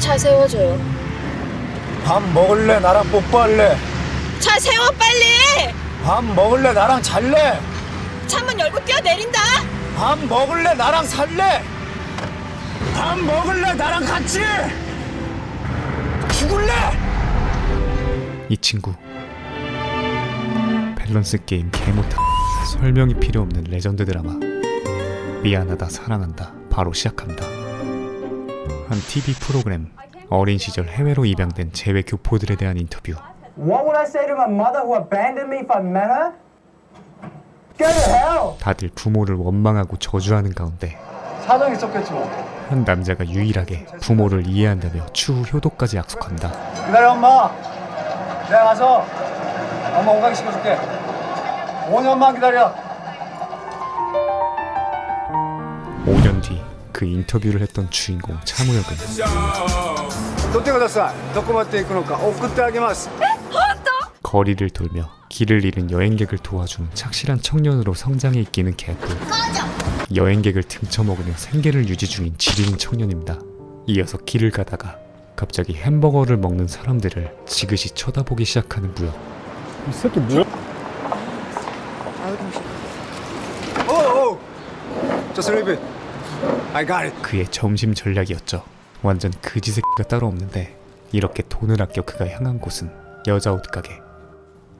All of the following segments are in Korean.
차 세워줘요. 밥 먹을래? 나랑 뽀뽀할래? 차 세워 빨리. 밥 먹을래? 나랑 잘래? 창문 열고 뛰어내린다. 밥 먹을래? 나랑 살래? 밥 먹을래? 나랑 같이 죽을래? 이 친구 밸런스 게임 개못한 설명이 필요 없는 레전드 드라마 미안하다 사랑한다 바로 시작합니다. 한 TV 프로그램 어린 시절 해외로 입양된 재외 교포들에 대한 인터뷰. What would I say to my mother who abandoned me if I met her? Go to hell! 다들 부모를 원망하고 저주하는 가운데 사정이 있었겠지 뭐. 한 남자가 유일하게 부모를 이해한다며 추후 효도까지 약속합니다. 기다려 엄마. 내가 가서 엄마 오가기 시켜줄게. 5년만 기다려. 5년 뒤 그 인터뷰를 했던 주인공 차무혁은 取ってください。どこまで行くのか送ってあげます。 거리를 돌며 길을 잃은 여행객을 도와주는 착실한 청년으로 성장해 있기는 개뿔. 여행객을 등쳐먹으며 생계를 유지 중인 지리는 청년입니다. 이어서 길을 가다가 갑자기 햄버거를 먹는 사람들을 지그시 쳐다보기 시작하는 무역. 이 새끼 뭐야? 오. Just leave it. I got it. 그의 점심 전략이었죠. 완전 그지 새끼가 따로 없는데 이렇게 돈을 아껴 그가 향한 곳은 여자 옷가게.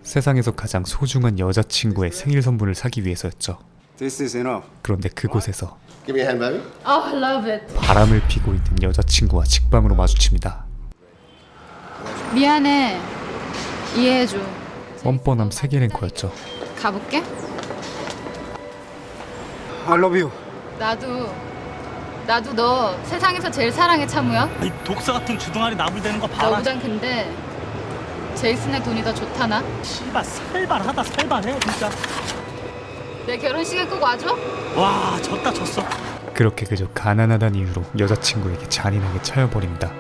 세상에서 가장 소중한 여자친구의 생일 선물을 사기 위해서였죠. This is enough. 그런데 그곳에서 Give me a hand, baby. Oh, I love it. 바람을 피고 있는 여자친구와 직방으로 마주칩니다. 미안해. 이해해줘. 뻔뻔함 세계 랭커였죠. 가볼게. I love you. 나도 너 세상에서 제일 사랑해 차무야. 이 독사 같은 주둥아리 나불대는 거 봐라. 너보단 근데 제이슨의 돈이 더 좋다나? 씨발 살발하다 살발해 진짜. 내 결혼식에 꼭 와줘? 와 졌다 졌어. 그렇게 그저 가난하다는 이유로 여자친구에게 잔인하게 차여버립니다.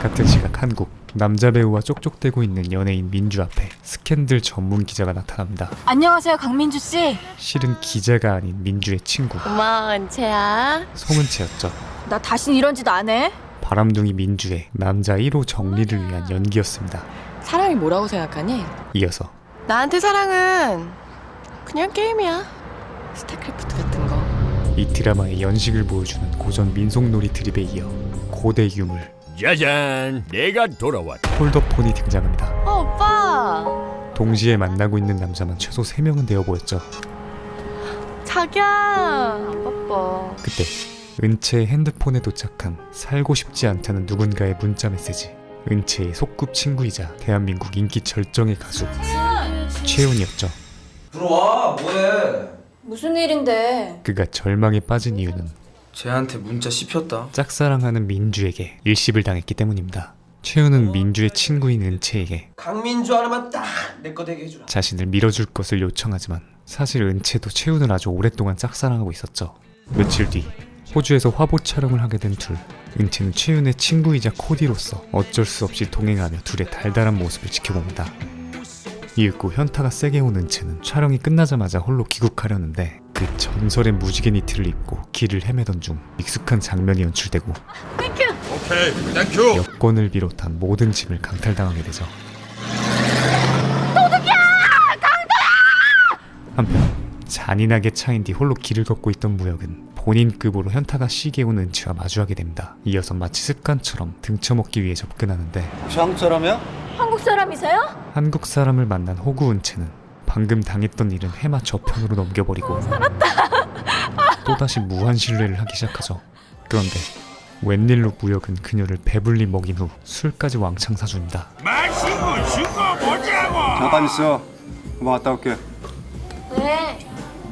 같은 시각 한국 남자 배우와 쪽쪽대고 있는 연예인 민주 앞에 스캔들 전문 기자가 나타납니다. 안녕하세요 강민주 씨. 실은 기자가 아닌 민주의 친구 고마워 은채야. 송은채였죠. 나 다신 이런 짓 안 해. 바람둥이 민주의 남자 1호 정리를 위한 연기였습니다. 사랑이 뭐라고 생각하니? 이어서 나한테 사랑은 그냥 게임이야. 스타크래프트 같은 거. 이 드라마의 연식을 보여주는 고전 민속놀이 드립에 이어 고대 유물 짜잔, 내가 돌아왔다. 폴더폰이 등장합니다. 오빠. 동시에 만나고 있는 남자만 최소 3명은 되어 보였죠. 자기야. 안 바빠. 그때 은채의 핸드폰에 도착한 살고 싶지 않다는 누군가의 문자 메시지. 은채의 소꿉친구이자 대한민국 인기 절정의 가수 최훈이었죠. 들어와 뭐해? 무슨 일인데? 그가 절망에 빠진 이유는 쟤한테 문자 씹혔다. 짝사랑하는 민주에게 일십을 당했기 때문입니다. 최훈은 민주의 친구인 은채에게 강민주 하나만 딱 내 거 되게 해주라. 자신을 밀어줄 것을 요청하지만 사실 은채도 최훈을 아주 오랫동안 짝사랑하고 있었죠. 며칠 뒤 호주에서 화보 촬영을 하게 된 둘. 은채는 최훈의 친구이자 코디로서 어쩔 수 없이 동행하며 둘의 달달한 모습을 지켜봅니다. 이윽고 현타가 세게 온 은채는 촬영이 끝나자마자 홀로 귀국하려는데 그 전설의 무지개 니트를 입고 길을 헤매던 중 익숙한 장면이 연출되고 오케이, 땡큐. 여권을 비롯한 모든 짐을 강탈당하게 되죠. 한편 잔인하게 차인 뒤 홀로 길을 걷고 있던 무역은 본인급으로 현타가 시게 온 은채와 마주하게 됩니다. 이어서 마치 습관처럼 등쳐먹기 위해 접근하는데 한국 사람이야? 한국 사람이세요? 한국 사람을 만난 호구 은채는 방금 당했던 일은 해마 저편으로 넘겨버리고 또다시 무한 신뢰를 하기 시작하죠. 그런데 웬일로 무역은 그녀를 배불리 먹인 후 술까지 왕창 사줍니다. 마시고 죽어보자고. 잠깐 있어. 엄마 갔다 올게. 네.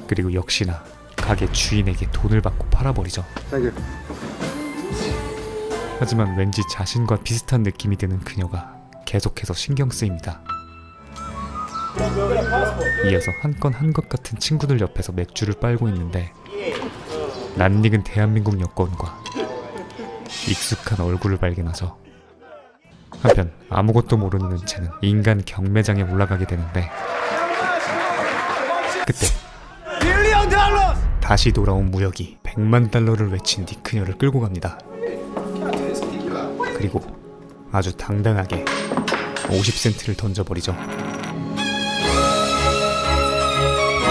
그리고 역시나 가게 주인에게 돈을 받고 팔아버리죠. 땡큐. 하지만 왠지 자신과 비슷한 느낌이 드는 그녀가 계속해서 신경 쓰입니다. 이어서 한 건 한 것 같은 친구들 옆에서 맥주를 빨고 있는데 낯익은 대한민국 여권과 익숙한 얼굴을 발견하죠. 한편 아무것도 모르는 은채는 인간 경매장에 올라가게 되는데 그때 다시 돌아온 무역이 100만 달러를 외친 뒤 그녀를 끌고 갑니다. 그리고 아주 당당하게 50센트를 던져버리죠.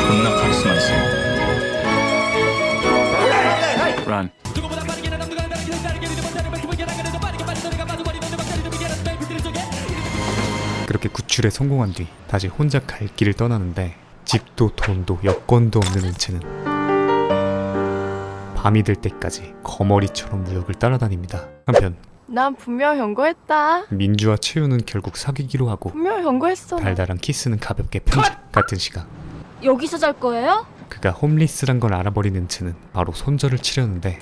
존나 카리스마 있어. 란. 그렇게 구출에 성공한 뒤 다시 혼자 갈 길을 떠나는데 집도 돈도 여권도 없는 은채는 밤이 될 때까지 거머리처럼 무역을 따라다닙니다. 한편 난 분명 경고했다. 민주와 채우는 결국 사귀기로 하고 분명 경고했어. 달달한 키스는 가볍게 편집. 같은 시간 여기서 잘 거예요? 그가 홈리스란 걸 알아버린 은채는 바로 손절을 치려는데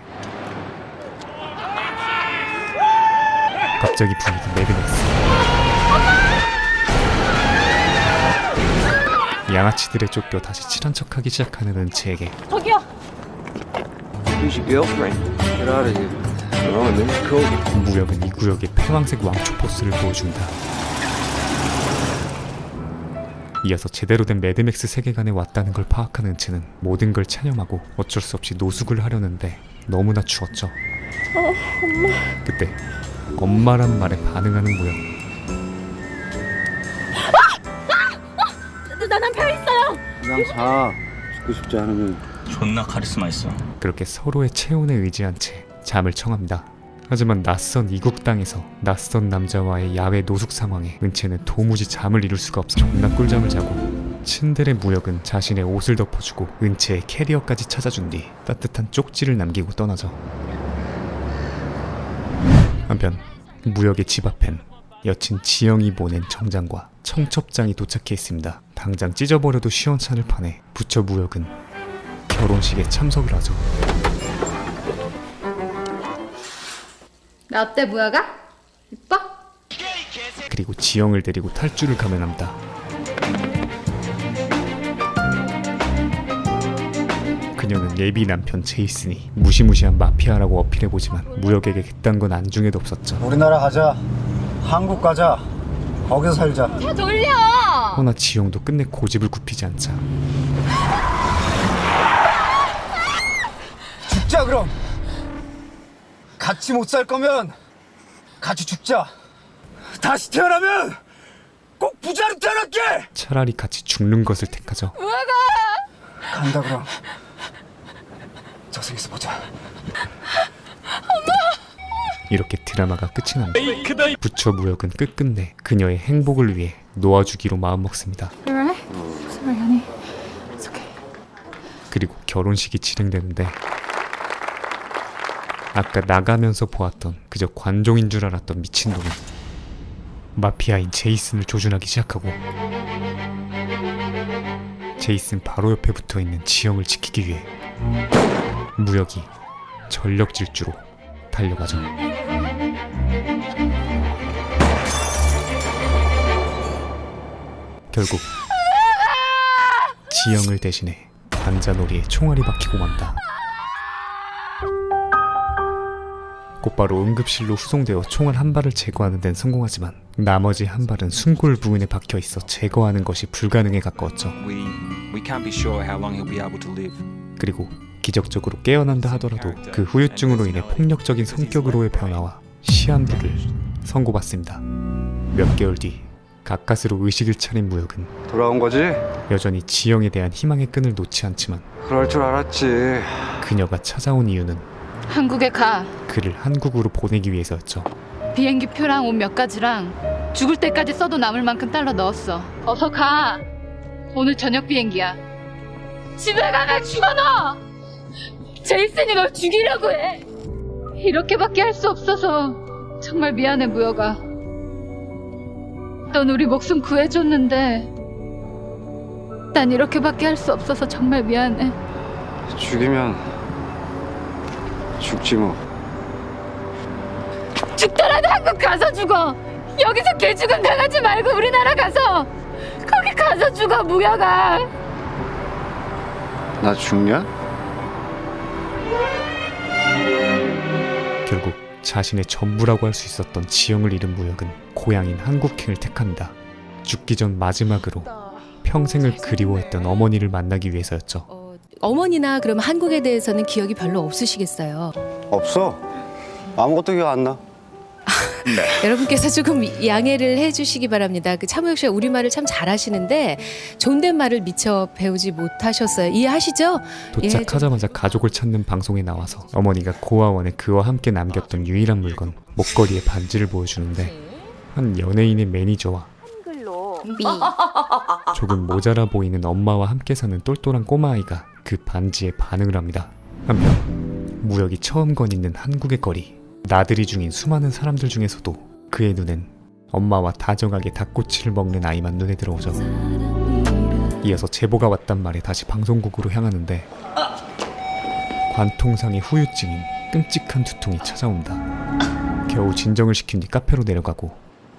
갑자기 분위기 매드맥스. 양아치들에 쫓겨 다시 친한 척하기 시작하는 은채에게 저기요. 무역은 이 구역의 패왕색 왕초 포스를 보여준다. 이어서 제대로 된 매드맥스 세계관에 왔다는 걸 파악한 은채는 모든 걸 차념하고 어쩔 수 없이 노숙을 하려는데 너무나 추웠죠. 엄마. 그때 엄마란 말에 반응하는 무역. 나는 펴 있어요. 그냥 자. 죽고 싶지 않으면. 존나 카리스마 있어. 그렇게 서로의 체온에 의지한 채 잠을 청합니다. 하지만 낯선 이국 땅에서 낯선 남자와의 야외 노숙 상황에 은채는 도무지 잠을 이룰 수가 없어 존나 꿀잠을 자고 츤데레 무역은 자신의 옷을 덮어주고 은채의 캐리어까지 찾아준 뒤 따뜻한 쪽지를 남기고 떠나죠. 한편 무역의 집 앞엔 여친 지영이 보낸 정장과 청첩장이 도착해 있습니다. 당장 찢어버려도 시원찮을 판에 부처 무역은 결혼식에 참석을 하죠. 나 어때 무야가? 이뻐? 그리고 지영을 데리고 탈주를 감행합니다. 그녀는 예비 남편 제이슨이 무시무시한 마피아라고 어필해보지만 무역에게 그딴 건 안중에도 없었죠. 우리나라 가자. 한국 가자. 거기서 살자. 차 돌려. 허나 지영도 끝내 고집을 굽히지 않자 죽자 그럼. 같이 못 살 거면 같이 죽자. 다시 태어나면 꼭 부자로 태어날게. 차라리 같이 죽는 것을 택하죠. 간다 그럼. 저승에서 보자. 이렇게 드라마가 끝이 납니다. 부처 무역은 끝끝내 그녀의 행복을 위해 놓아주기로 마음먹습니다. Sorry, honey. It's okay. 그리고 결혼식이 진행되는데 아까 나가면서 보았던 그저 관종인 줄 알았던 미친놈이 마피아인 제이슨을 조준하기 시작하고 제이슨 바로 옆에 붙어있는 지영을 지키기 위해 무역이 전력 질주로 달려가죠. 결국 지영을 대신해 관자놀이에 총알이 박히고 만다. 곧바로 응급실로 후송되어 총알 한 발을 제거하는 데는 성공하지만 나머지 한 발은 숨골 부근에 박혀 있어 제거하는 것이 불가능에 가까웠죠. We can't be sure how long he'll be able to live. 그리고 기적적으로 깨어난다 하더라도 그 후유증으로 인해 폭력적인 성격으로의 변화와 시한부를 선고받습니다. 몇 개월 뒤 가까스로 의식을 차린 무역은 돌아온 거지? 여전히 지영에 대한 희망의 끈을 놓지 않지만 그럴 줄 알았지. 그녀가 찾아온 이유는 한국에 가. 그를 한국으로 보내기 위해서였죠. 비행기 표랑 옷 몇 가지랑 죽을 때까지 써도 남을 만큼 달러 넣었어. 어서 가. 오늘 저녁 비행기야. 집에 가면 죽어 너. 제이슨이 널 죽이려고 해. 이렇게밖에 할 수 없어서 정말 미안해 무여가. 넌 우리 목숨 구해줬는데 난 이렇게밖에 할 수 없어서 정말 미안해. 죽이면 죽지 뭐. 죽더라도 한국 가서 죽어. 여기서 개죽음 당하지 말고 우리나라 가서 거기 가서 죽어 무여가. 나 죽냐? 결국 자신의 전부라고 할 수 있었던 지영을 잃은 무역은 고향인 한국행을 택합니다. 죽기 전 마지막으로 평생을 그리워했던 어머니를 만나기 위해서였죠. 어머니나 그럼 한국에 대해서는 기억이 별로 없으시겠어요. 없어. 아무것도 기억 안 나. 여러분께서 조금 양해를 해주시기 바랍니다. 그 차무혁 씨가 우리말을 참 잘하시는데 존댓말을 미처 배우지 못하셨어요. 이해하시죠? 도착하자마자 가족을 찾는 방송에 나와서 어머니가 고아원에 그와 함께 남겼던 유일한 물건 목걸이의 반지를 보여주는데 한 연예인의 매니저와 조금 모자라 보이는 엄마와 함께 사는 똘똘한 꼬마아이가 그 반지에 반응을 합니다. 한편 무역이 처음 거니는 한국의 거리, 나들이 중인 수많은 사람들 중에서도 그의 눈엔 엄마와 다정하게 닭꼬치를 먹는 아이만 눈에 들어오죠. 이어서 제보가 왔단 말에 다시 방송국으로 향하는데 관통상의 후유증인 끔찍한 두통이 찾아온다. 겨우 진정을 시킨 뒤 카페로 내려가고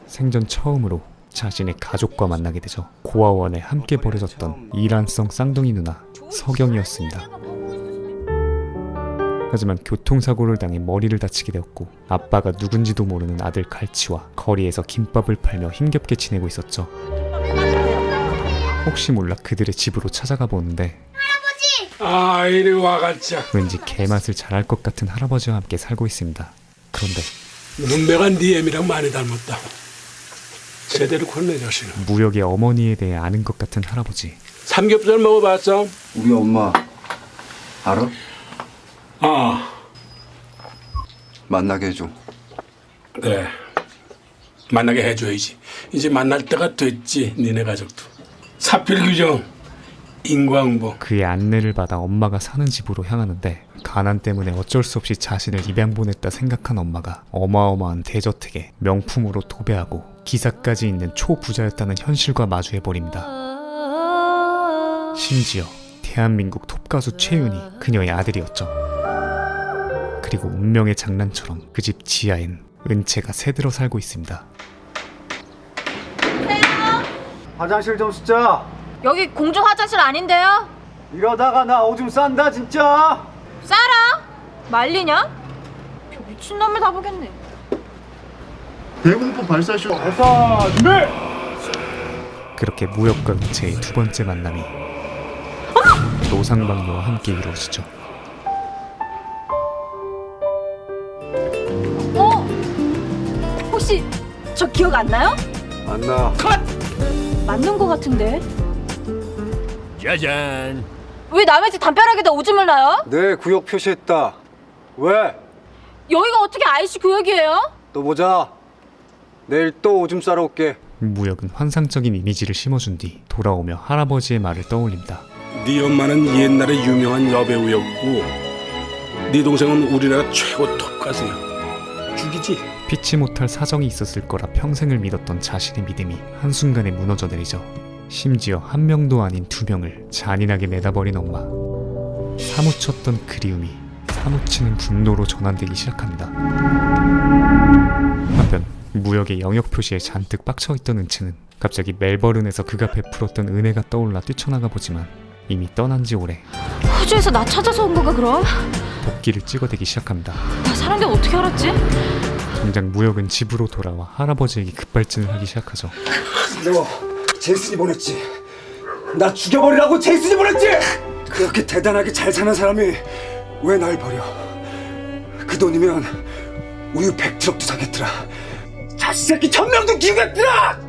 생전 처음으로 자신의 가족과 만나게 되죠. 고아원에 함께 버려졌던 이란성 쌍둥이 누나 서경이었습니다. 하지만 교통사고를 당해 머리를 다치게 되었고 아빠가 누군지도 모르는 아들 갈치와 거리에서 김밥을 팔며 힘겹게 지내고 있었죠. 혹시 몰라 그들의 집으로 찾아가 보는데 아, 이리 와가자. 왠지 개맛을 잘할 것 같은 할아버지와 함께 살고 있습니다. 그런데 눈매가 네 애미랑 많이 닮았다. 제대로 컸네 자식은. 무역의 어머니에 대해 아는 것 같은 할아버지. 삼겹살 먹어봤어? 우리 엄마 알아? 아, 만나게 해줘. 그래. 만나게 해줘야지. 이제 만날 때가 됐지, 니네 가족도. 사필규정, 인과응보. 그의 안내를 받아 엄마가 사는 집으로 향하는데 가난 때문에 어쩔 수 없이 자신을 입양 보냈다 생각한 엄마가 어마어마한 대저택에 명품으로 도배하고 기사까지 있는 초부자였다는 현실과 마주해버립니다. 심지어 대한민국 톱가수 최윤이 그녀의 아들이었죠. 그리고 운명의 장난처럼 그 집 지하엔 은채가 새들어 살고 있습니다. 화장실 좀 숫자. 여기 공중 화장실 아닌데요? 이러다가 나 오줌 싼다 진짜. 싸라? 말리냐? 저 미친놈을 다 보겠네. 대공포 발사쇼. 발사 준비. 그렇게 무역과 은채의 두 번째 만남이 노상방뇨와 함께 이루어지죠. 혹시 저 기억 안 나요? 안 나. 맞는 거 같은데. 짜잔. 왜 남의 집 담벼락에다 오줌을 놔요? 내 구역 표시했다. 왜? 여기가 어떻게 아이씨 구역이에요? 또 보자. 내일 또 오줌 싸러 올게. 무역은 환상적인 이미지를 심어준 뒤 돌아오며 할아버지의 말을 떠올립니다. 네 엄마는 옛날에 유명한 여배우였고 네 동생은 우리나라 최고 톱가수야. 죽이지. 피치 못할 사정이 있었을 거라 평생을 믿었던 자신의 믿음이 한순간에 무너져 내리죠. 심지어 한 명도 아닌 두 명을 잔인하게 내다버린 엄마. 사무쳤던 그리움이 사무치는 분노로 전환되기 시작합니다. 한편 무역의 영역 표시에 잔뜩 빡쳐있던 은채는 갑자기 멜버른에서 그가 베풀었던 은혜가 떠올라 뛰쳐나가 보지만 이미 떠난 지 오래. 호주에서 나 찾아서 온 거가 그럼? 복귀를 찍어대기 시작합니다. 나 사람들 어떻게 알았지? 당장 무역은 집으로 돌아와 할아버지에게 급발진을 하기 시작하죠. 너 제이슨이 보냈지. 나 죽여버리라고 제이슨이 보냈지. 그렇게 대단하게 잘 사는 사람이 왜 날 버려? 그 돈이면 우유 100트럭도 사겠더라. 자식 새끼 1000명도 기우겠더라.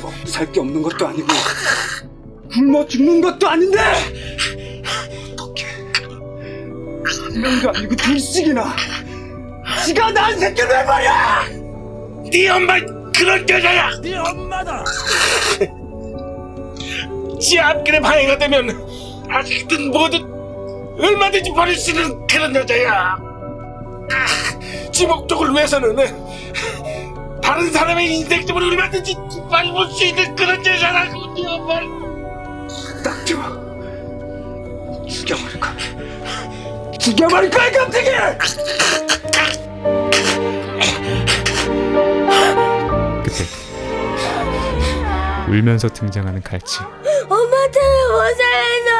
먹고 살 게 없는 것도 아니고 굶어 죽는 것도 아닌데 어떻게 한 명도 아니고 둘씩이나 지가 난 새끼를 왜 버려? 네 엄마 그런 여자야. 네 엄마다. 지 앞길에 방해가 되면 아직든 뭐든 얼마든지 버릴 수 있는 그런 여자야. 지 목적을 위해서는 다른 사람의 인생 때문에 얼마든지 밟을 수 있는 그런 여자라고. 네 엄마를 딱 좋아. 죽여버릴 거야 깜짝이야. 그때 울면서 등장하는 갈치. 엄마 때문에 못 살겠어요,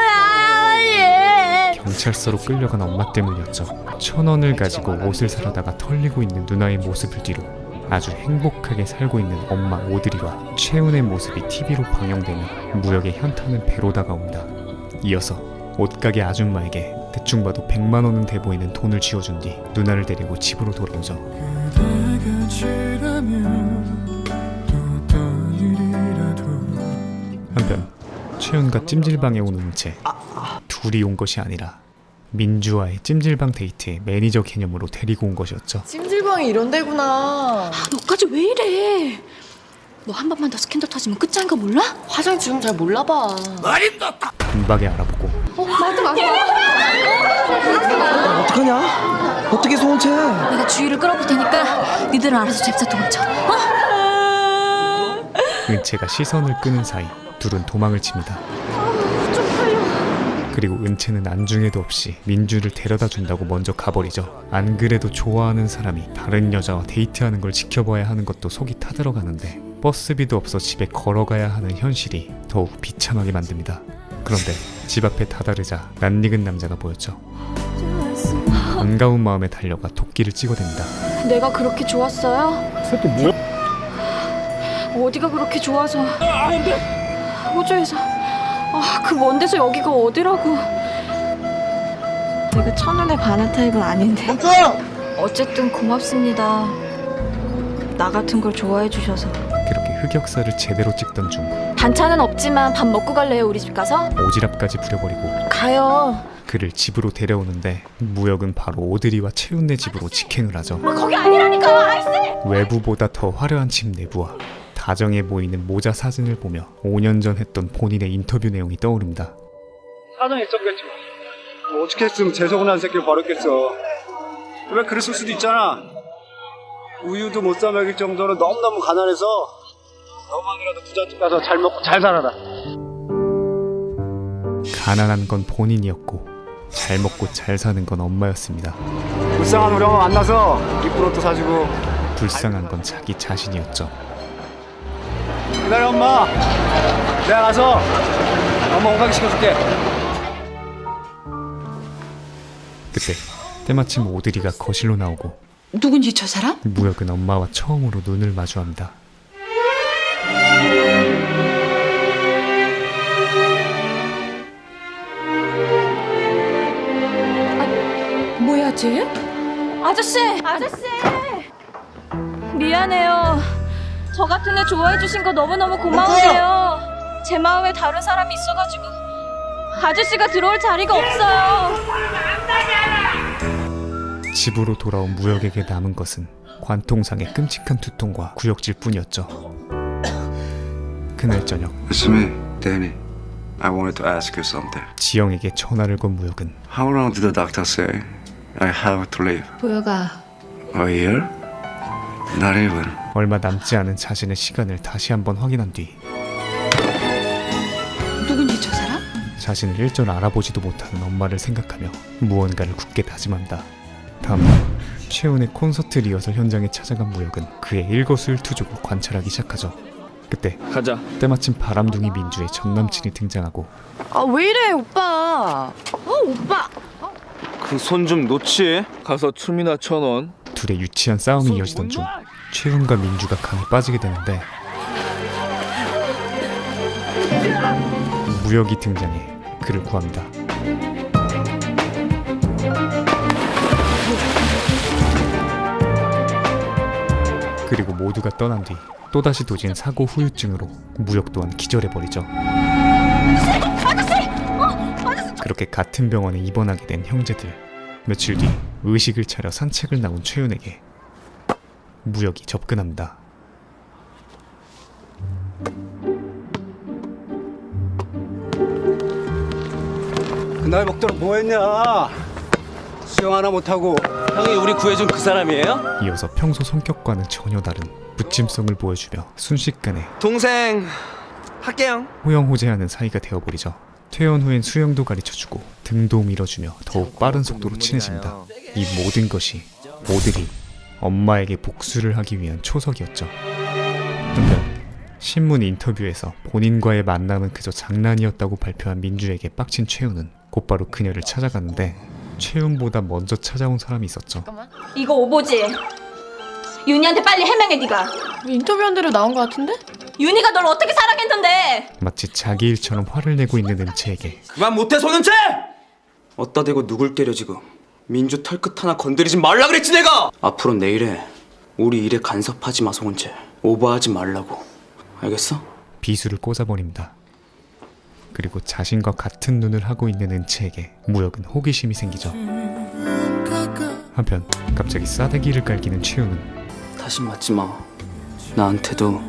경찰서로 끌려간 엄마 때문이었죠. 1000원을 가지고 옷을 사려다가 털리고 있는 누나의 모습을 뒤로 아주 행복하게 살고 있는 엄마 오드리와 최훈의 모습이 TV로 방영되며 무역의 현타는 배로 다가옵니다. 이어서 옷가게 아줌마에게 대충 봐도 100만 원은 돼 보이는 돈을 쥐어준 뒤 누나를 데리고 집으로 돌아오죠. 한편 최윤과 찜질방에 온 은채. 둘이 온 것이 아니라 민주와의 찜질방 데이트에 매니저 개념으로 데리고 온 것이었죠. 찜질방이 이런 데구나. 너까지 왜 이래? 너 한 번만 더 스캔들 터지면 끝장인 거 몰라? 화장 지금 잘 몰라봐. 단박에 알아보고 어떡하냐? 어떻게 소원체? 내가 주의를 끌어볼 테니까 니들은 알아서 잽싸 도망쳐. 은채가 시선을 끄는 사이 둘은 도망을 칩니다. 그리고 은채는 안중에도 없이 민주를 데려다 준다고 먼저 가버리죠. 안 그래도 좋아하는 사람이 다른 여자와 데이트하는 걸 지켜봐야 하는 것도 속이 타들어가는데 버스비도 없어 집에 걸어가야 하는 현실이 더욱 비참하게 만듭니다. 그런데 집 앞에 다다르자 낯익은 남자가 보였죠. 반가운 마음에 달려가 도끼를 찍어댑니다. 내가 그렇게 좋았어요? 새끼 뭐야? 어디가 그렇게 좋아서? 호주에서 그 먼 데서 여기가 어디라고? 내가 첫눈에 반한 타입은 아닌데. 어쨌든 고맙습니다. 나 같은 걸 좋아해 주셔서. 그렇게 흑역사를 제대로 찍던 중 반찬은 없지만 밥 먹고 갈래요? 우리 집 가서? 오지랖까지 부려버리고 가요. 그를 집으로 데려오는데 무역은 바로 오드리와 채윤네 집으로 직행을 하죠. 거기 아니라니까. 아이씨. 외부보다 더 화려한 집 내부와 다정해 보이는 모자 사진을 보며 5년 전 했던 본인의 인터뷰 내용이 떠오릅니다. 사정이 있었겠지 뭐. 어떻게 했으면 재석은한 새끼를 버렸겠어. 왜 그랬을 수도 있잖아. 우유도 못 사 먹일 정도로 너무너무 가난해서 너만이라도 부잣집 가서 잘 먹고 잘 살아라. 가난한 건 본인이었고 잘 먹고 잘 사는 건 엄마였습니다. 불쌍한 우리 엄마 만나서 이쁜 옷도 사주고. 불쌍한 건 자기 자신이었죠. 기다려 엄마. 내가 가서 엄마 옷가게 시켜줄게. 그때 때마침 오드리가 거실로 나오고 누군지 저 사람? 무역은 엄마와 처음으로 눈을 마주합니다. 뭐야 쟤? 아저씨! 미안해요. 저 같은 애 좋아해 주신 거 너무너무 고마운데요. 제 마음에 다른 사람이 있어가지고 아저씨가 들어올 자리가 없어요. 집으로 돌아온 무역에게 남은 것은 관통상의 끔찍한 두통과 구역질 뿐이었죠. 그날 저녁 It's me, Danny. I wanted to ask you something. 지영에게 전화를 건 무역은 How long did the doctor say I have to live? 보여가 A year? Not even. 얼마 남지 않은 자신의 시간을 다시 한번 확인한 뒤 누군지 저 사람? 자신을 일절 알아보지도 못하는 엄마를 생각하며 무언가를 굳게 다짐한다. 다음날 최훈의 콘서트 리허설 현장에 찾아간 무역은 그의 일거수일투족을 관찰하기 시작하죠. 그때 가자. 때마침 바람둥이 민주의 전남친이 등장하고 왜 이래 오빠? 오빠! 그 손 좀 놓지. 가서 춤이나 1,000원. 둘의 유치한 싸움이 이어지던 중 최훈과 민주가 강에 빠지게 되는데 무역이 등장해 그를 구합니다. 그리고 모두가 떠난 뒤 또다시 도진 사고 후유증으로 무역 또한 기절해버리죠. 그렇게 같은 병원에 입원하게 된 형제들. 며칠 뒤 의식을 차려 산책을 나온 최윤에게 무역이 접근합니다. 그날 먹도록 뭐했냐? 수영 하나 못하고. 형이 우리 구해준 그 사람이에요? 이어서 평소 성격과는 전혀 다른 부침성을 보여주며 순식간에 동생 할게요. 호영호재하는 사이가 되어버리죠. 퇴원 후엔 수영도 가르쳐주고 등도 밀어주며 더욱 빠른 속도로 친해집니다. 이 모든 것이 오드리, 엄마에게 복수를 하기 위한 초석이었죠. 한편 신문 인터뷰에서 본인과의 만남은 그저 장난이었다고 발표한 민주에게 빡친 최훈은 곧바로 그녀를 찾아갔는데 최훈보다 먼저 찾아온 사람이 있었죠. 이거 오보지? 윤희한테 빨리 해명해 네가. 인터뷰한 대로 나온 것 같은데? 윤희가 널 어떻게 사랑했는데? 마치 자기 일처럼 화를 내고 있는 은채에게 그만 못해 손은채! 어따 대고 누굴 때려 지금. 민주 털끝 하나 건드리지 말라 그랬지 내가! 앞으로 내 일에 우리 일에 간섭하지 마 송은채. 오버하지 말라고. 알겠어? 비수를 꽂아버립니다. 그리고 자신과 같은 눈을 하고 있는 은채에게 무역은 호기심이 생기죠. 한편 갑자기 싸대기를 깔기는 최윤은 다신 맞지 마. 나한테도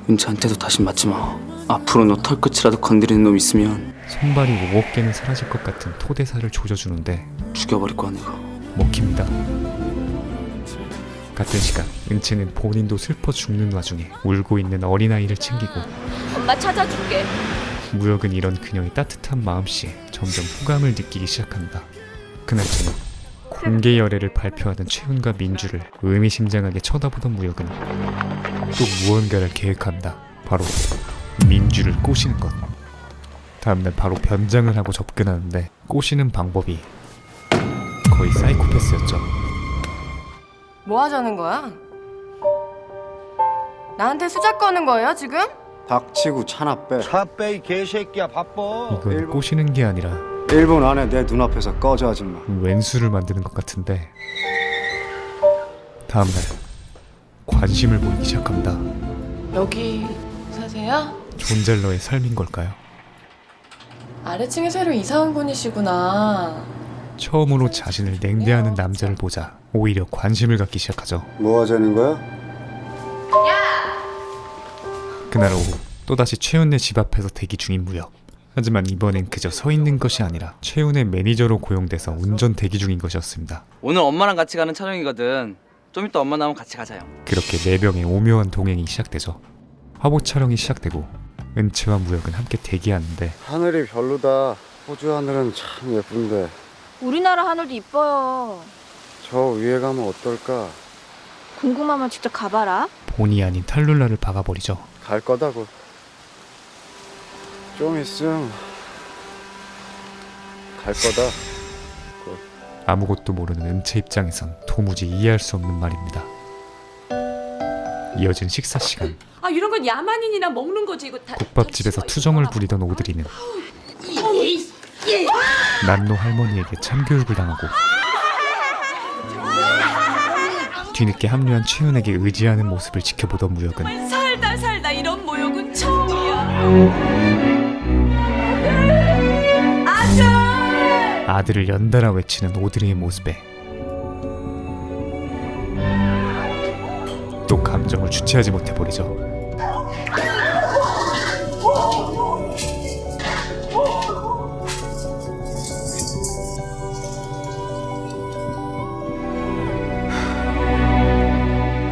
은채한테도 다신 맞지 마. 앞으로 너 털끝이라도 건드리는 놈 있으면 손발이 5억 개는 사라질 것 같은 토대사를 조져주는데 죽여버릴 거야 내가. 먹힙니다. 같은 시간 은채는 본인도 슬퍼 죽는 와중에 울고 있는 어린아이를 챙기고 엄마 찾아줄게. 무역은 이런 그녀의 따뜻한 마음씨에 점점 호감을 느끼기 시작합니다. 그날 저녁 공개 열애를 발표하던 최훈과 민주를 의미심장하게 쳐다보던 무역은 또 무언가를 계획합니다. 바로 민주를 꼬시는 것. 다음날 바로 변장을 하고 접근하는데 꼬시는 방법이 거의 사이코패스였죠. 뭐 하자는 거야? 나한테 수작 거는 거예요 지금? 닥치고 차나 빼. 차 빼 이 개새끼야 바빠. 이건 꼬시는 게 아니라 1분 안에 내 눈앞에서 꺼져 아줌마. 왼수를 만드는 것 같은데 다음날 관심을 보이기 시작합니다. 여기 사세요? 존잘러의 삶인 걸까요? 아래층에 새로 이사 온 분이시구나. 처음으로 자신을 냉대하는 남자를 보자 오히려 관심을 갖기 시작하죠. 뭐 하자는 거야? 그날 오후 또다시 최훈의 집 앞에서 대기 중인 무역. 하지만 이번엔 그저 서 있는 것이 아니라 최훈의 매니저로 고용돼서 운전 대기 중인 것이었습니다. 오늘 엄마랑 같이 가는 촬영이거든. 좀 이따 엄마 나오면 같이 가자요. 그렇게 네 명의 오묘한 동행이 시작되죠. 화보 촬영이 시작되고 은채와 무역은 함께 대기하는데 하늘이 별로다. 호주 하늘은 참 예쁜데 우리나라 하늘도 이뻐요. 저 위에 가면 어떨까? 궁금하면 직접 가봐라. 본의 아닌 탈룰라를 박아버리죠. 갈 거다고. 좀 있음 갈 거다. 아무것도 모르는 은채 입장에선 도무지 이해할 수 없는 말입니다. 이어진 식사 시간. 아 이런 건 야만인이나 먹는 거지 이거 다. 국밥집에서 투정을 부리던 오드리는 난로 할머니에게 참교육을 당하고 뒤늦게 합류한 최윤에게 의지하는 모습을 지켜보던 무역은 살다 이런 모욕은 처음이야. 아들을 연달아 외치는 오드리의 모습에 또 감정을 주체하지 못해버리죠.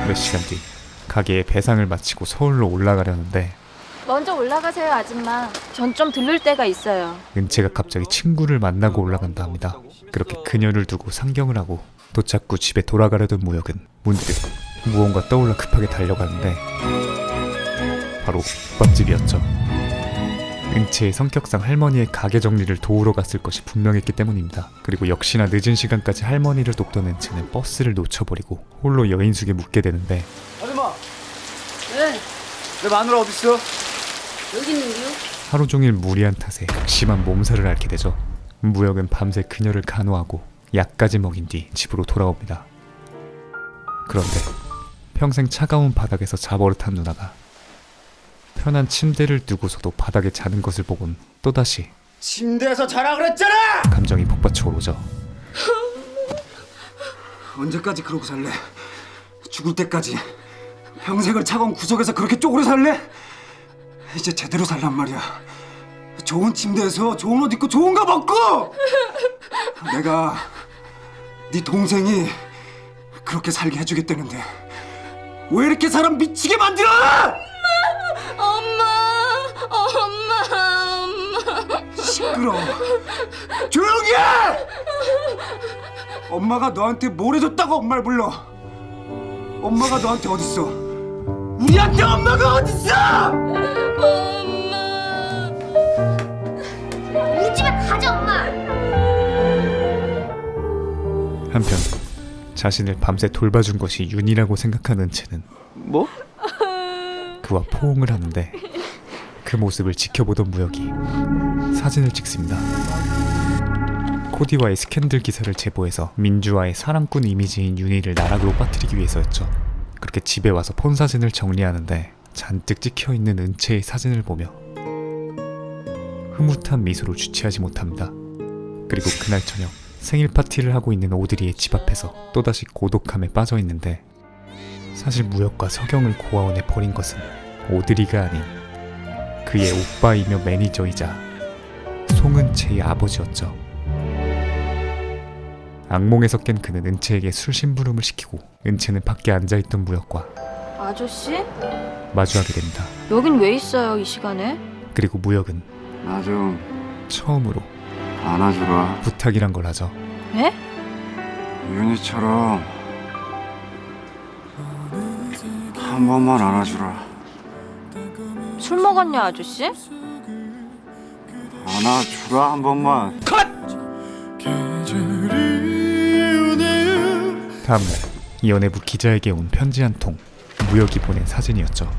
몇 시간 뒤 가게에 배상을 마치고 서울로 올라가려는데 먼저 올라가세요 아줌마. 전 좀 들를 때가 있어요. 은채가 갑자기 친구를 만나고 올라간다 합니다. 그렇게 그녀를 두고 상경을 하고 도착 후 집에 돌아가려던 무역은 문득 무언가 떠올라 급하게 달려가는데 바로 국밥집이었죠. 은채의 성격상 할머니의 가게 정리를 도우러 갔을 것이 분명했기 때문입니다. 그리고 역시나 늦은 시간까지 할머니를 돕던 은채는 버스를 놓쳐버리고 홀로 여인숙에 묵게 되는데 아줌마. 네. 내 마누라 어딨어? 하루 종일 무리한 탓에 극심한 몸살을 앓게 되죠. 무역은 밤새 그녀를 간호하고 약까지 먹인 뒤 집으로 돌아옵니다. 그런데 평생 차가운 바닥에서 자버릇한 누나가 편한 침대를 두고서도 바닥에 자는 것을 보곤 또다시 침대에서 자라 그랬잖아! 감정이 폭받쳐 오르죠. 언제까지 그러고 살래? 죽을 때까지 평생을 차가운 구석에서 그렇게 쪼그려 살래? 이제 제대로 살란 말이야. 좋은 침대에서 좋은 옷 입고 좋은 거 먹고! 내가 네 동생이 그렇게 살게 해주겠다는데 왜 이렇게 사람 미치게 만들어! 엄마. 시끄러워. 조용히 해! 엄마가 너한테 뭘 해줬다고 엄마를 불러? 엄마가 너한테 어딨어? 우리한테 엄마가 어딨어? 우리 집에 가자 엄마. 한편 자신을 밤새 돌봐준 것이 윤이라고 생각한 은채는 뭐? 그와 포옹을 하는데 그 모습을 지켜보던 무혁이 사진을 찍습니다. 코디와의 스캔들 기사를 제보해서 민주와의 사랑꾼 이미지인 윤희를 나락으로 빠뜨리기 위해서였죠. 그렇게 집에 와서 폰 사진을 정리하는데 잔뜩 찍혀있는 은채의 사진을 보며 흐뭇한 미소로 주체하지 못합니다. 그리고 그날 저녁 생일 파티를 하고 있는 오드리의 집 앞에서 또다시 고독함에 빠져있는데 사실 무혁과 서경을 고아원에 버린 것은 오드리가 아닌 그의 오빠이며 매니저이자 송은채의 아버지였죠. 악몽에서 깬 그는 은채에게 술 심부름을 시키고 은채는 밖에 앉아있던 무혁과 아저씨? 마주하게 됩니다. 여긴 왜 있어요, 이 시간에? 그리고 무혁은 나 좀 처음으로 안아주라. 부탁이란 걸 하죠. 네? 윤희처럼 한 번만 안아주라. 술 먹었냐, 아저씨? 안아주라 한 번만. 다음날 연예부 기자에게 온 편지 한 통, 무혁이 보낸 사진이었죠.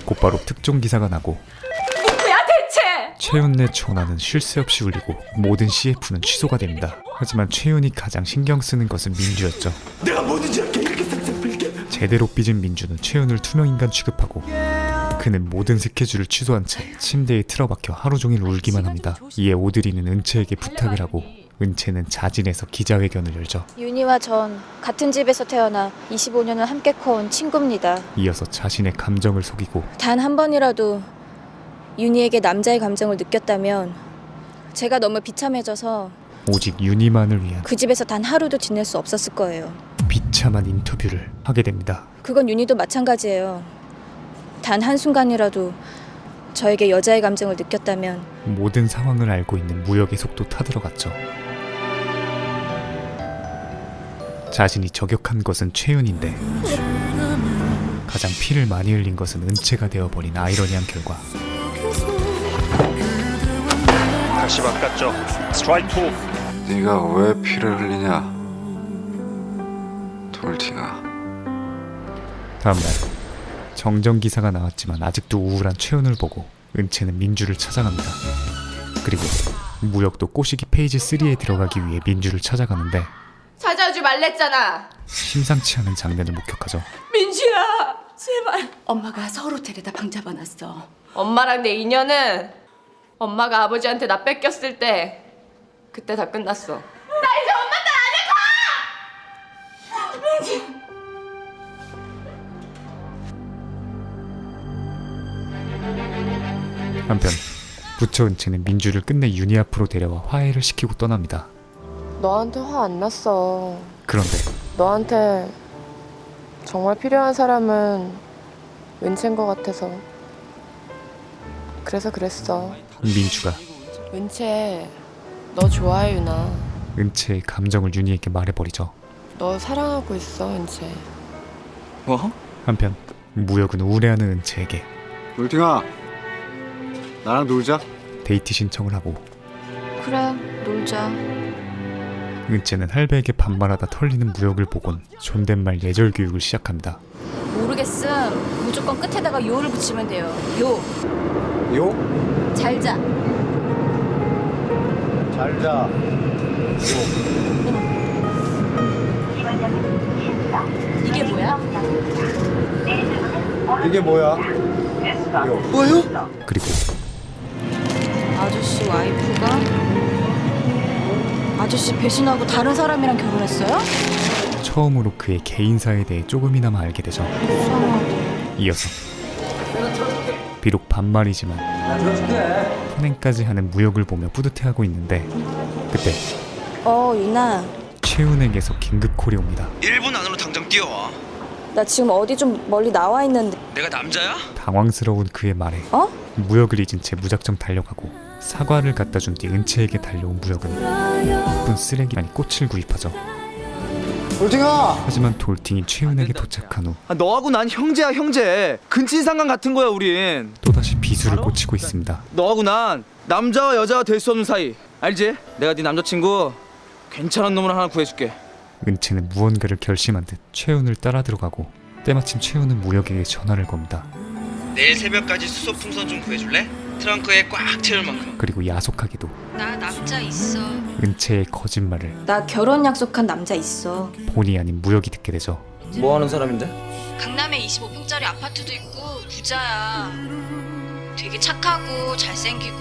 곧바로 특종 기사가 나고 뭐야 대체? 최윤의 전화는 쉴 새 없이 울리고 모든 CF는 취소가 됩니다. 하지만 최윤이 가장 신경 쓰는 것은 민주였죠. 내가 뭐든지 할게. 이렇게 싹싹 빌게. 제대로 삐진 민주는 최윤을 투명인간 취급하고 그는 모든 스케줄을 취소한 채 침대에 틀어박혀 하루 종일 울기만 합니다. 이에 오드리는 은채에게 부탁을 하고 은채는 자진해서 기자회견을 열죠. 윤희와 전 같은 집에서 태어나 25년을 함께 커온 친구입니다. 이어서 자신의 감정을 속이고 단 한 번이라도 윤희에게 남자의 감정을 느꼈다면 제가 너무 비참해져서 오직 윤희만을 위한 그 집에서 단 하루도 지낼 수 없었을 거예요. 비참한 인터뷰를 하게 됩니다. 그건 윤희도 마찬가지예요. 단 한순간이라도 저에게 여자의 감정을 느꼈다면 모든 상황을 알고 있는 무혁의 속도 타들어갔죠. 자신이 저격한 것은 최윤인데 가장 피를 많이 흘린 것은 은채가 되어버린 아이러니한 결과. 다시 바꿨죠. 스트라이크 2. 네가 왜 피를 흘리냐? 돌팅아. 다음날 정정 기사가 나왔지만 아직도 우울한 최윤을 보고 은채는 민주를 찾아갑니다. 그리고 무혁도 꼬시기 페이지 3에 들어가기 위해 민주를 찾아가는데 찾아오지 말랬잖아. 심상치 않은 장면을 목격하죠. 민주야, 제발. 엄마가 서울 호텔에다 방 잡아놨어. 엄마랑 내 인연은 엄마가 아버지한테 나 뺏겼을 때 그때 다 끝났어. 나 이제 엄마 한편 부처 은채는 민주를 끝내 윤희 앞으로 데려와 화해를 시키고 떠납니다. 너한테 화 안 났어. 그런데 너한테 정말 필요한 사람은 은채인 것 같아서. 그래서 그랬어. 민주가 은채, 너 좋아해, 유나. 은채의 감정을 윤희에게 말해버리죠. 너 사랑하고 있어, 은채. 뭐? 한편 무혁은 우울해하는 은채에게 돌팅아, 나랑 놀자. 데이트 신청을 하고 그래 놀자. 은채는 할배에게 반말하다 털리는 무혁을 보곤 존댓말 예절 교육을 시작합니다. 모르겠음. 무조건 끝에다가 요를 붙이면 돼요. 요. 요? 잘자. 잘자. 이게 뭐야? 이게 뭐야? 그리고 아저씨 와이프가 아저씨 배신하고 다른 사람이랑 결혼했어요? 처음으로 그의 개인사에 대해 조금이나마 알게 되죠. 이어서 비록 반말이지만 선행까지 하는 무혁을 보며 뿌듯해하고 있는데 그때 유나. 최윤에게서 긴급콜이 옵니다. 1분 안으로 당장 뛰어와. 나 지금 어디 좀 멀리 나와 있는데. 내가 남자야? 당황스러운 그의 말에 무혁을 잊은 채 무작정 달려가고 사과를 갖다 준 뒤 은채에게 달려온 무혁은 나쁜 쓰레기 아니 꽃을 구입하죠. 돌팅아! 하지만 돌팅이 최윤에게 도착한 후 너하고 난 형제야, 형제. 근친상간 같은 거야, 우린. 또다시 비수를 꽂히고 있습니다. 너하고 난 남자와 여자가 될 수 없는 사이. 알지? 내가 네 남자친구 괜찮은 놈을 하나 구해줄게. 은채는 무언가를 결심한 듯 최윤을 따라 들어가고 때마침 채우는 무역에게 전화를 겁니다. 내일 새벽까지 수소 풍선 좀 구해줄래? 트렁크에 꽉 채울 만큼. 그리고 야속하게도 나 남자 있어. 은채의 거짓말을 나 결혼 약속한 남자 있어. 본의 아닌 무역이 듣게 되죠. 뭐 하는 사람인데? 강남에 25평짜리 아파트도 있고 부자야. 되게 착하고 잘생기고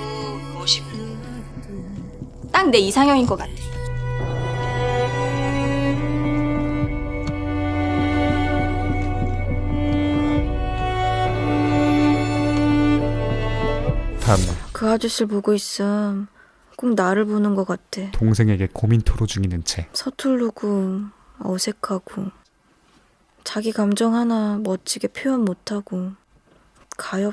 멋있고. 딱 내 이상형인 것 같아. 다음날 그 아저씨를 보고 있음. 꼭 나를 보는 것 같아. 동생에게 고민 토로 중인 은채. 서툴르고 어색하고 자기 감정 하나 멋지게 표현 못하고 가엾어.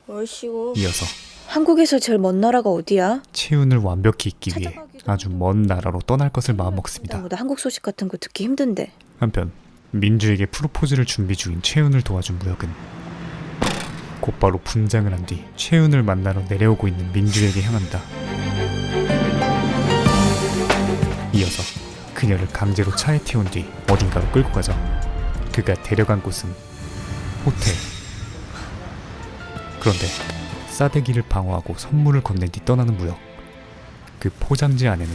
얼씨고. 이어서 한국에서 제일 먼 나라가 어디야? 채윤을 완벽히 잊기 위해 아주 먼 나라로 떠날 것을 마음먹습니다. 나보다 한국 소식 같은 거 듣기 힘든데. 한편 민주에게 프로포즈를 준비 중인 채윤을 도와준 무역은 곧바로 분장을 한 뒤 채윤을 만나러 내려오고 있는 민주에게 향한다. 이어서 그녀를 강제로 차에 태운 뒤 어딘가로 끌고 가죠. 그가 데려간 곳은 호텔. 그런데 싸대기를 방어하고 선물을 건넨 뒤 떠나는 무역. 그 포장지 안에는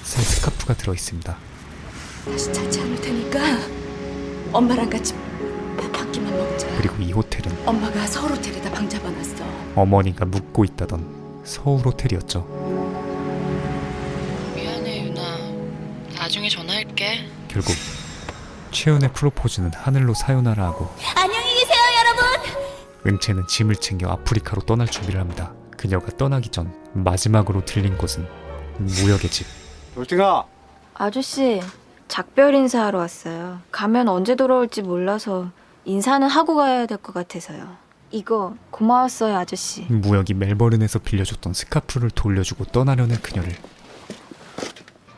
새 스카프가 들어있습니다. 다시 찾지 않을 테니까 엄마랑 같이 밥 한 끼만 먹자. 그리고 이 호텔은 엄마가 서울 호텔에다 방 잡아놨어. 어머니가 묵고 있다던 서울 호텔이었죠. 미안해 유나. 나중에 전화할게. 결국 채연의 프로포즈는 하늘로 사요나라 하고 안녕히 계세요 여러분. 은채는 짐을 챙겨 아프리카로 떠날 준비를 합니다. 그녀가 떠나기 전 마지막으로 들린 곳은 무역의 집. 돌팅아. 아저씨 작별 인사하러 왔어요. 가면 언제 돌아올지 몰라서 인사는 하고 가야 될 것 같아서요. 이거 고마웠어요 아저씨. 무역이 멜버른에서 빌려줬던 스카프를 돌려주고 떠나려는 그녀를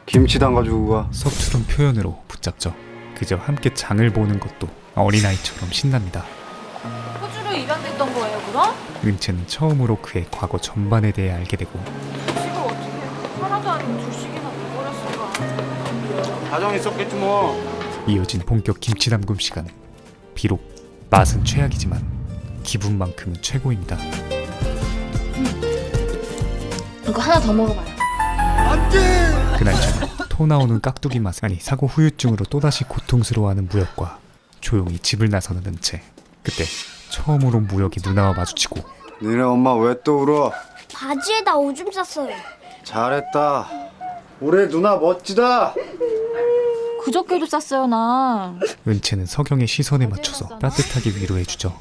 김치 담가주고 가. 서투른 표현으로 붙잡죠. 그저 함께 장을 보는 것도 어린아이처럼 신납니다. 호주로 입양됐던 거예요 그럼? 은채는 처음으로 그의 과거 전반에 대해 알게 되고 지금 어떻게 하나도 아닌 둘씩이나 돼버렸을까? 사정 있었겠지 뭐. 이어진 본격 김치 담금 시간. 비록 맛은 최악이지만 기분만큼은 최고입니다. 이거 하나 더 먹어봐요. 그날 저녁 토 나오는 깍두기 맛 아니 사고 후유증으로 또다시 고통스러워하는 무역과 조용히 집을 나서는 은채. 그때 처음으로 무역이 누나와 마주치고 니네 엄마 왜 또 울어? 바지에다 오줌 쌌어요. 잘했다. 우리 누나 멋지다. 그저께도 쌌어요 나. 은채는 석영의 시선에 맞춰서 따뜻하게 위로해주죠.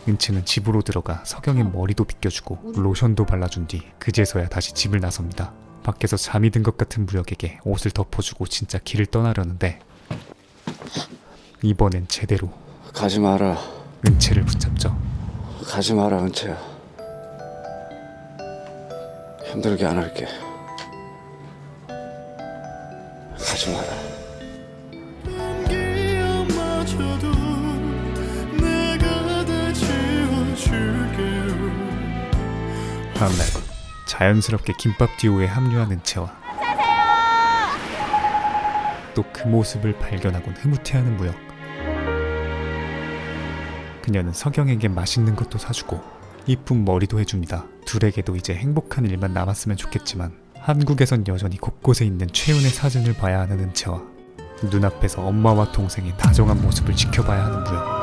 은채는 집으로 들어가 석영의 머리도 빗겨주고 로션도 발라준 뒤 그제서야 다시 집을 나섭니다. 밖에서 잠이 든 것 같은 무역에게 옷을 덮어주고 진짜 길을 떠나려는데 이번엔 제대로 가지 마라. 은채를 붙잡죠. 가지 마라 은채야. 힘들게 안 할게. 가지 마라. 다음날 자연스럽게 김밥 듀오에 합류한 은채와 또 그 모습을 발견하곤 흐뭇해하는 무역. 그녀는 석영에게 맛있는 것도 사주고 이쁜 머리도 해줍니다. 둘에게도 이제 행복한 일만 남았으면 좋겠지만 한국에선 여전히 곳곳에 있는 최윤의 사진을 봐야 하는 은채와 눈앞에서 엄마와 동생의 다정한 모습을 지켜봐야 하는 무역.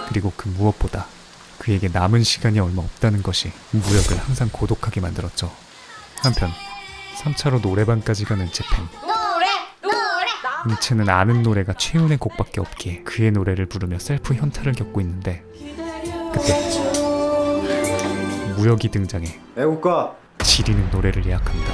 그리고 그 무엇보다 그에게 남은 시간이 얼마 없다는 것이 무역을 항상 고독하게 만들었죠. 한편 3차로 노래방까지 간 은채 팬. 은채는 아는 노래가 최윤의 곡밖에 없기에 그의 노래를 부르며 셀프 현타를 겪고 있는데 그때 무역이 등장해 애국가 지리는 노래를 예약합니다.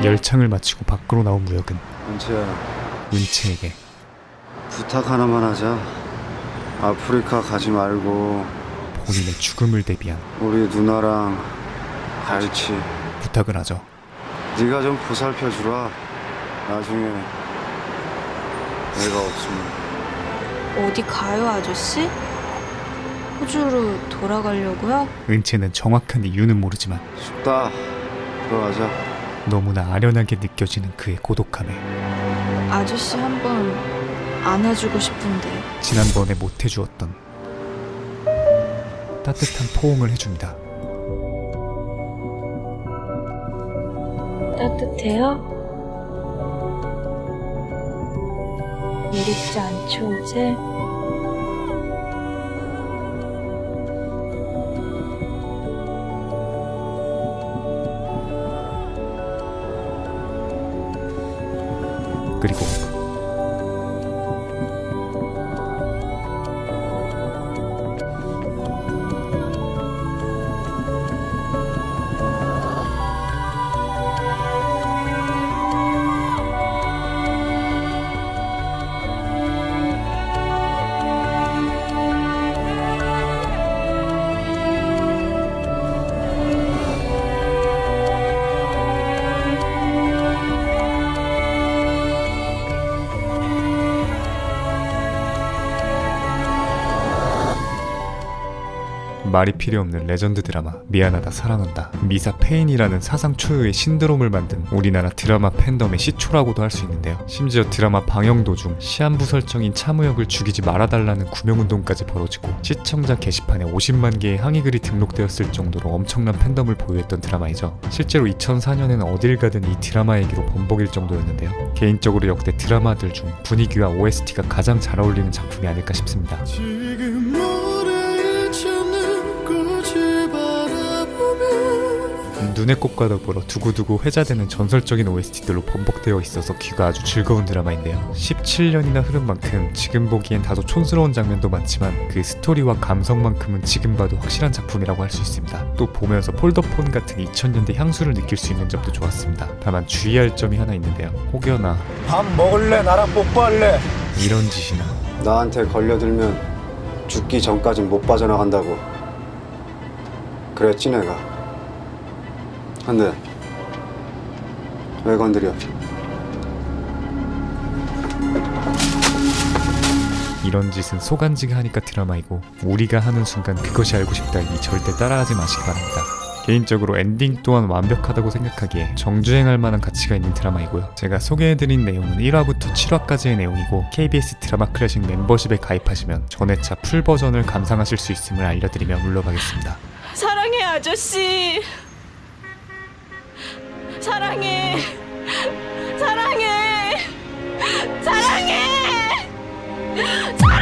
열창을 마치고 밖으로 나온 무역은 은채야 은채에게 부탁 하나만 하자. 아프리카 가지 말고 본인의 죽음을 대비한 우리 누나랑 같이 부탁을 하죠. 네가 좀 보살펴 주라. 나중에 내가 없으면 어디 가요, 아저씨? 호주로 돌아가려고요? 은채는 정확한 이유는 모르지만 춥다. 들어가자. 너무나 아련하게 느껴지는 그의 고독함에 아저씨 한번 안아주고 싶은데. 지난번에 못해주었던 따뜻한 포옹을 해줍니다. 따뜻해요? 미립지 않죠, 이제? 그리고 말이 필요 없는 레전드 드라마 미안하다 사랑한다. 미사 페인이라는 사상 초유의 신드롬을 만든 우리나라 드라마 팬덤의 시초라고도 할 수 있는데요. 심지어 드라마 방영 도중 시한부 설정인 차무혁을 죽이지 말아달라는 구명운동까지 벌어지고 시청자 게시판에 50만 개의 항의글이 등록되었을 정도로 엄청난 팬덤을 보유했던 드라마이죠. 실제로 2004년에는 어딜 가든 이 드라마 얘기로 범벅일 정도였는데요. 개인적으로 역대 드라마들 중 분위기와 OST가 가장 잘 어울리는 작품이 아닐까 싶습니다. 눈의 꽃과 더불어 두고두고 회자되는 전설적인 OST들로 번복되어 있어서 귀가 아주 즐거운 드라마인데요. 17년이나 흐른 만큼 지금 보기엔 다소 촌스러운 장면도 많지만 그 스토리와 감성만큼은 지금 봐도 확실한 작품이라고 할 수 있습니다. 또 보면서 폴더폰 같은 2000년대 향수를 느낄 수 있는 점도 좋았습니다. 다만 주의할 점이 하나 있는데요. 혹여나 밥 먹을래? 나랑 뽀뽀할래? 이런 짓이나 나한테 걸려들면 죽기 전까진 못 빠져나간다고. 그랬지 내가. 근데 왜 건드려? 이런 짓은 소간지가 하니까 드라마이고 우리가 하는 순간 그것이 알고 싶다니 절대 따라하지 마시기 바랍니다. 개인적으로 엔딩 또한 완벽하다고 생각하기에 정주행할 만한 가치가 있는 드라마이고요. 제가 소개해드린 내용은 1화부터 7화까지의 내용이고 KBS 드라마 클래식 멤버십에 가입하시면 전회차 풀 버전을 감상하실 수 있음을 알려드리며 물러가겠습니다. 사랑해, 아저씨. 사랑해. 사랑해. 사랑해. 사랑해.